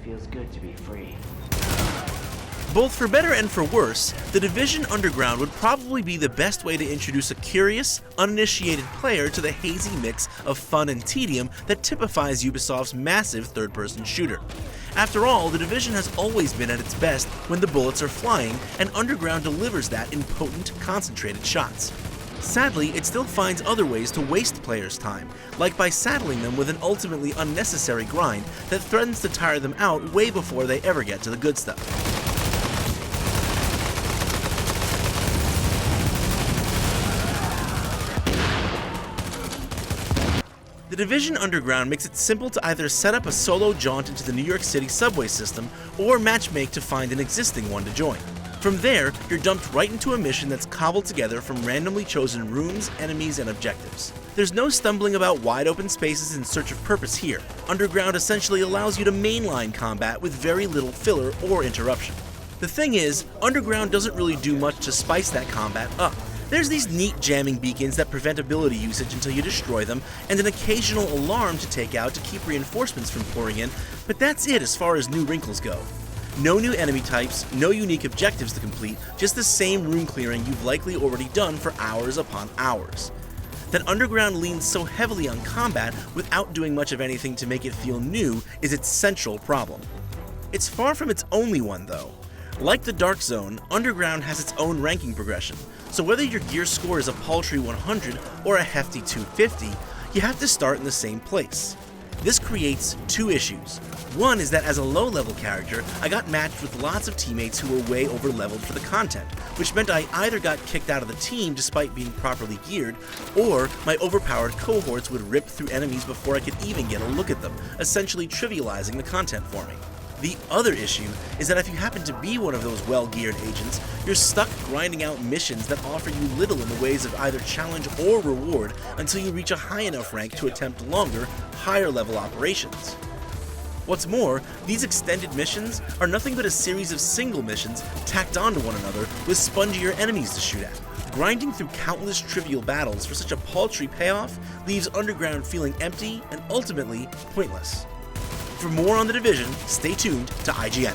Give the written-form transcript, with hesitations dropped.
feels good to be free. Both for better and for worse, The Division Underground would probably be the best way to introduce a curious, uninitiated player to the hazy mix of fun and tedium that typifies Ubisoft's massive third-person shooter. After all, The Division has always been at its best when the bullets are flying, and Underground delivers that in potent, concentrated shots. Sadly, it still finds other ways to waste players' time, like by saddling them with an ultimately unnecessary grind that threatens to tire them out way before they ever get to the good stuff. The Division Underground makes it simple to either set up a solo jaunt into the New York City subway system, or matchmake to find an existing one to join. From there, you're dumped right into a mission that's cobbled together from randomly chosen rooms, enemies, and objectives. There's no stumbling about wide open spaces in search of purpose here. Underground essentially allows you to mainline combat with very little filler or interruption. The thing is, Underground doesn't really do much to spice that combat up. There's these neat jamming beacons that prevent ability usage until you destroy them, and an occasional alarm to take out to keep reinforcements from pouring in, but that's it as far as new wrinkles go. No new enemy types, no unique objectives to complete, just the same room clearing you've likely already done for hours upon hours. That Underground leans so heavily on combat without doing much of anything to make it feel new is its central problem. It's far from its only one though. Like the Dark Zone, Underground has its own ranking progression, so whether your gear score is a paltry 100 or a hefty 250, you have to start in the same place. This creates two issues. One is that as a low-level character, I got matched with lots of teammates who were way over-leveled for the content, which meant I either got kicked out of the team despite being properly geared, or my overpowered cohorts would rip through enemies before I could even get a look at them, essentially trivializing the content for me. The other issue is that if you happen to be one of those well-geared agents, you're stuck grinding out missions that offer you little in the ways of either challenge or reward until you reach a high enough rank to attempt longer, higher-level operations. What's more, these extended missions are nothing but a series of single missions tacked onto one another with spongier enemies to shoot at. Grinding through countless trivial battles for such a paltry payoff leaves Underground feeling empty and ultimately pointless. For more on The Division, stay tuned to IGN.